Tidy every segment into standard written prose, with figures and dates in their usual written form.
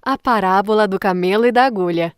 A parábola do camelo e da agulha.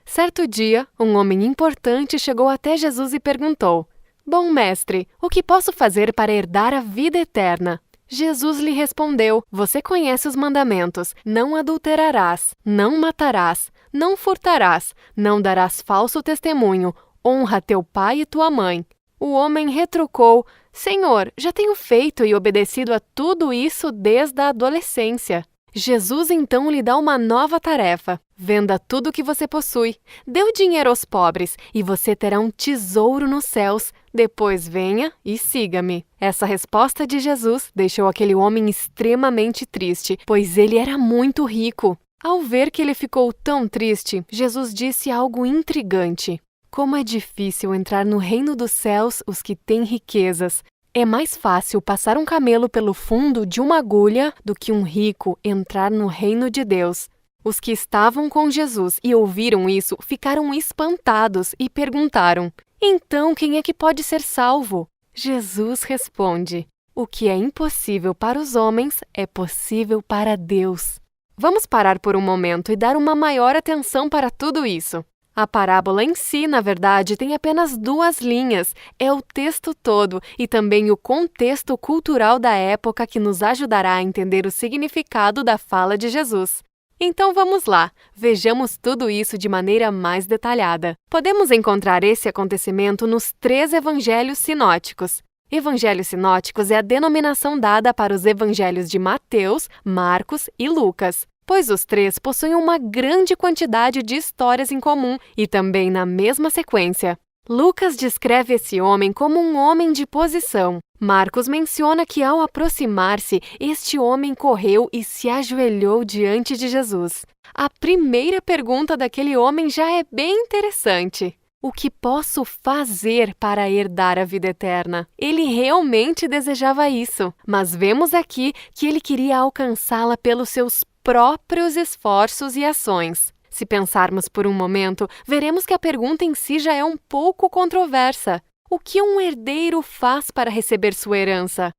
Certo dia, um homem importante chegou até Jesus e perguntou: Bom mestre, o que posso fazer para herdar a vida eterna? Jesus lhe respondeu: Você conhece os mandamentos: não adulterarás, não matarás, não furtarás, não darás falso testemunho, honra teu pai e tua mãe. O homem retrucou: Senhor, já tenho feito e obedecido a tudo isso desde a adolescência. Jesus então lhe dá uma nova tarefa: venda tudo o que você possui, dê o dinheiro aos pobres e você terá um tesouro nos céus. Depois venha e siga-me. Essa resposta de Jesus deixou aquele homem extremamente triste, pois ele era muito rico. Ao ver que ele ficou tão triste, Jesus disse algo intrigante: Como é difícil entrar no reino dos céus os que têm riquezas. É mais fácil passar um camelo pelo fundo de uma agulha do que um rico entrar no reino de Deus. Os que estavam com Jesus e ouviram isso ficaram espantados e perguntaram: Então quem é que pode ser salvo? Jesus responde: O que é impossível para os homens é possível para Deus. Vamos parar por um momento e dar uma maior atenção para tudo isso. A parábola em si, na verdade, tem apenas 2 linhas, é o texto todo e também o contexto cultural da época que nos ajudará a entender o significado da fala de Jesus. Então vamos lá, vejamos tudo isso de maneira mais detalhada. Podemos encontrar esse acontecimento nos 3 evangelhos sinóticos. Evangelhos sinóticos é a denominação dada para os evangelhos de Mateus, Marcos e Lucas, pois os 3 possuem uma grande quantidade de histórias em comum e também na mesma sequência. Lucas descreve esse homem como um homem de posição. Marcos menciona que ao aproximar-se, este homem correu e se ajoelhou diante de Jesus. A primeira pergunta daquele homem já é bem interessante. O que posso fazer para herdar a vida eterna? Ele realmente desejava isso, mas vemos aqui que ele queria alcançá-la pelos seus próprios esforços e ações. Se pensarmos por um momento, veremos que a pergunta em si já é um pouco controversa. O que um herdeiro faz para receber sua herança?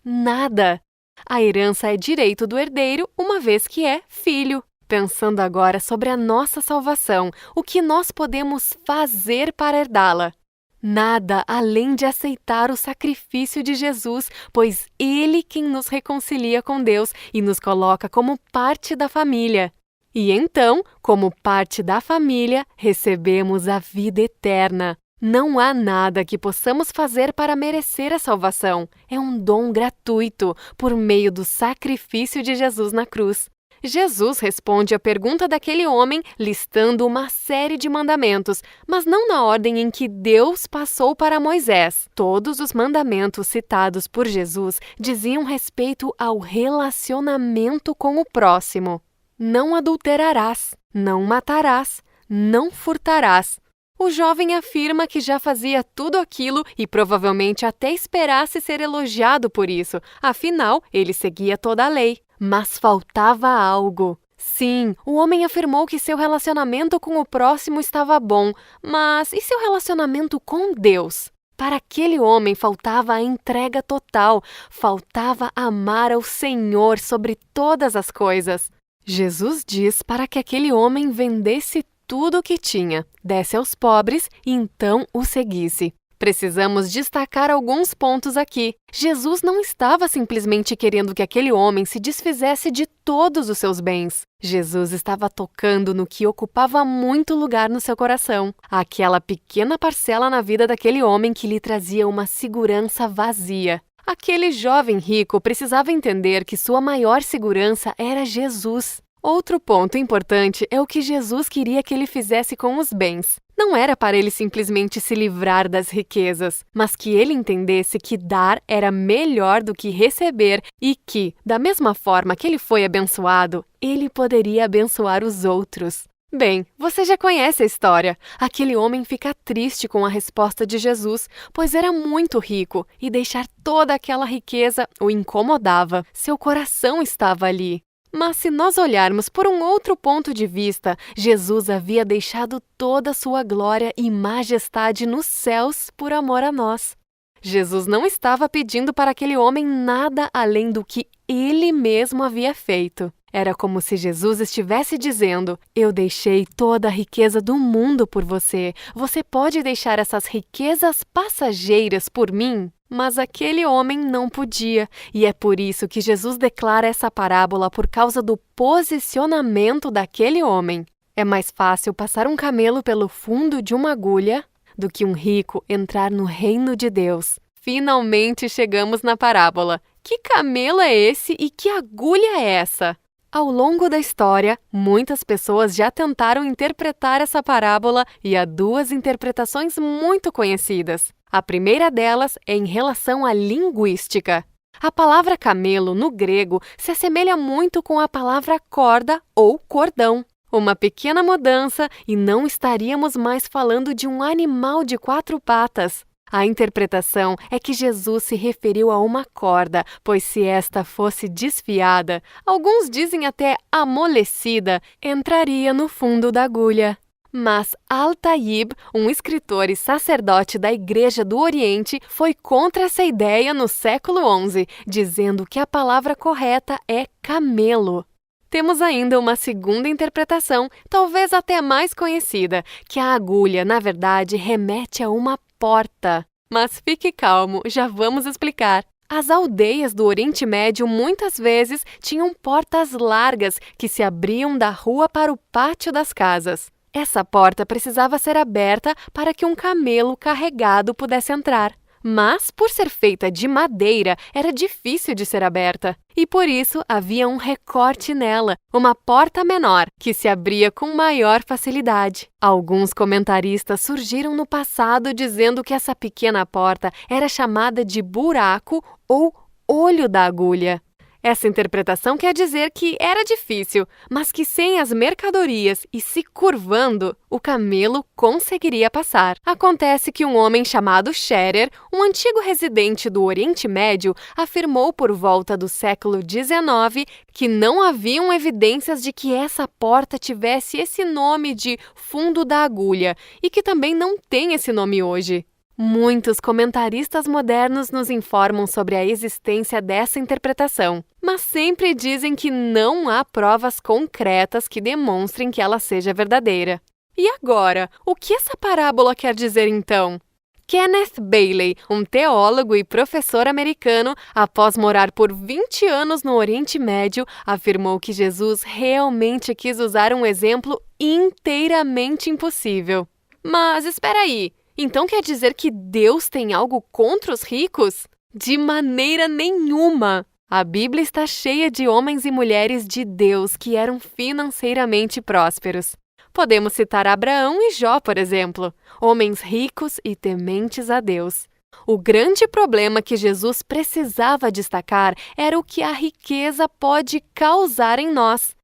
Nada! A herança é direito do herdeiro, uma vez que é filho. Pensando agora sobre a nossa salvação, o que nós podemos fazer para herdá-la? Nada além de aceitar o sacrifício de Jesus, pois Ele quem nos reconcilia com Deus e nos coloca como parte da família. E então, como parte da família, recebemos a vida eterna. Não há nada que possamos fazer para merecer a salvação. É um dom gratuito, por meio do sacrifício de Jesus na cruz. Jesus responde à pergunta daquele homem listando uma série de mandamentos, mas não na ordem em que Deus passou para Moisés. Todos os mandamentos citados por Jesus diziam respeito ao relacionamento com o próximo. Não adulterarás, não matarás, não furtarás. O jovem afirma que já fazia tudo aquilo e provavelmente até esperasse ser elogiado por isso, afinal, ele seguia toda a lei. Mas faltava algo. Sim, o homem afirmou que seu relacionamento com o próximo estava bom, mas e seu relacionamento com Deus? Para aquele homem faltava a entrega total, faltava amar ao Senhor sobre todas as coisas. Jesus diz para que aquele homem vendesse tudo o que tinha, desse aos pobres e então o seguisse. Precisamos destacar alguns pontos aqui. Jesus não estava simplesmente querendo que aquele homem se desfizesse de todos os seus bens. Jesus estava tocando no que ocupava muito lugar no seu coração. Aquela pequena parcela na vida daquele homem que lhe trazia uma segurança vazia. Aquele jovem rico precisava entender que sua maior segurança era Jesus. Outro ponto importante é o que Jesus queria que ele fizesse com os bens. Não era para ele simplesmente se livrar das riquezas, mas que ele entendesse que dar era melhor do que receber e que, da mesma forma que ele foi abençoado, ele poderia abençoar os outros. Bem, você já conhece a história. Aquele homem fica triste com a resposta de Jesus, pois era muito rico e deixar toda aquela riqueza o incomodava. Seu coração estava ali. Mas se nós olharmos por um outro ponto de vista, Jesus havia deixado toda a sua glória e majestade nos céus por amor a nós. Jesus não estava pedindo para aquele homem nada além do que ele mesmo havia feito. Era como se Jesus estivesse dizendo: eu deixei toda a riqueza do mundo por você. Você pode deixar essas riquezas passageiras por mim? Mas aquele homem não podia, e é por isso que Jesus declara essa parábola por causa do posicionamento daquele homem. É mais fácil passar um camelo pelo fundo de uma agulha do que um rico entrar no reino de Deus. Finalmente chegamos na parábola. Que camelo é esse e que agulha é essa? Ao longo da história, muitas pessoas já tentaram interpretar essa parábola e há duas interpretações muito conhecidas. A primeira delas é em relação à linguística. A palavra camelo, no grego, se assemelha muito com a palavra corda ou cordão. Uma pequena mudança e não estaríamos mais falando de um animal de 4 patas. A interpretação é que Jesus se referiu a uma corda, pois se esta fosse desfiada, alguns dizem até amolecida, entraria no fundo da agulha. Mas Al-Tayyib, um escritor e sacerdote da Igreja do Oriente, foi contra essa ideia no século XI, dizendo que a palavra correta é camelo. Temos ainda uma segunda interpretação, talvez até mais conhecida, que a agulha, na verdade, remete a uma porta. Mas fique calmo, já vamos explicar. As aldeias do Oriente Médio muitas vezes tinham portas largas que se abriam da rua para o pátio das casas. Essa porta precisava ser aberta para que um camelo carregado pudesse entrar. Mas, por ser feita de madeira, era difícil de ser aberta. E por isso havia um recorte nela, uma porta menor, que se abria com maior facilidade. Alguns comentaristas surgiram no passado dizendo que essa pequena porta era chamada de buraco ou olho da agulha. Essa interpretação quer dizer que era difícil, mas que sem as mercadorias e se curvando, o camelo conseguiria passar. Acontece que um homem chamado Scherer, um antigo residente do Oriente Médio, afirmou por volta do século XIX que não haviam evidências de que essa porta tivesse esse nome de fundo da agulha e que também não tem esse nome hoje. Muitos comentaristas modernos nos informam sobre a existência dessa interpretação, mas sempre dizem que não há provas concretas que demonstrem que ela seja verdadeira. E agora, o que essa parábola quer dizer então? Kenneth Bailey, um teólogo e professor americano, após morar por 20 anos no Oriente Médio, afirmou que Jesus realmente quis usar um exemplo inteiramente impossível. Mas espera aí! Então quer dizer que Deus tem algo contra os ricos? De maneira nenhuma! A Bíblia está cheia de homens e mulheres de Deus que eram financeiramente prósperos. Podemos citar Abraão e Jó, por exemplo, homens ricos e tementes a Deus. O grande problema que Jesus precisava destacar era o que a riqueza pode causar em nós.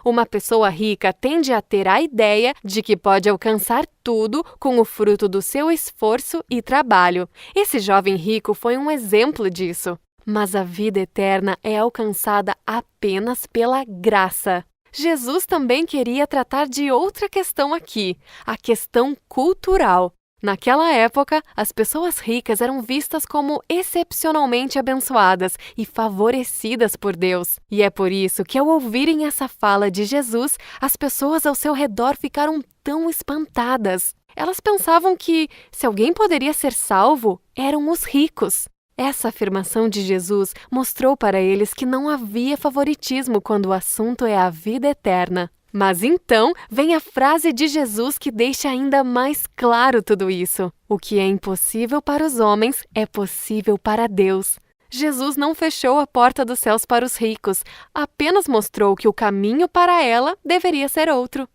Uma pessoa rica tende a ter a ideia de que pode alcançar tudo com o fruto do seu esforço e trabalho. Esse jovem rico foi um exemplo disso. Mas a vida eterna é alcançada apenas pela graça. Jesus também queria tratar de outra questão aqui, a questão cultural. Naquela época, as pessoas ricas eram vistas como excepcionalmente abençoadas e favorecidas por Deus. E é por isso que, ao ouvirem essa fala de Jesus, as pessoas ao seu redor ficaram tão espantadas. Elas pensavam que, se alguém poderia ser salvo, eram os ricos. Essa afirmação de Jesus mostrou para eles que não havia favoritismo quando o assunto é a vida eterna. Mas então vem a frase de Jesus que deixa ainda mais claro tudo isso. O que é impossível para os homens é possível para Deus. Jesus não fechou a porta dos céus para os ricos, apenas mostrou que o caminho para ela deveria ser outro.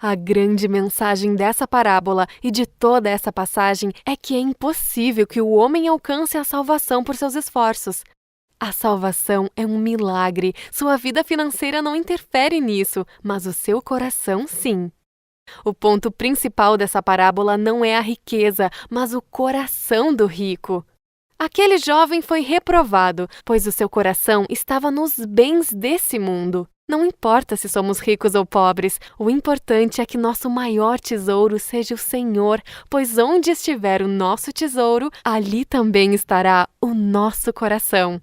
A grande mensagem dessa parábola e de toda essa passagem é que é impossível que o homem alcance a salvação por seus esforços. A salvação é um milagre. Sua vida financeira não interfere nisso, mas o seu coração sim. O ponto principal dessa parábola não é a riqueza, mas o coração do rico. Aquele jovem foi reprovado, pois o seu coração estava nos bens desse mundo. Não importa se somos ricos ou pobres, o importante é que nosso maior tesouro seja o Senhor, pois onde estiver o nosso tesouro, ali também estará o nosso coração.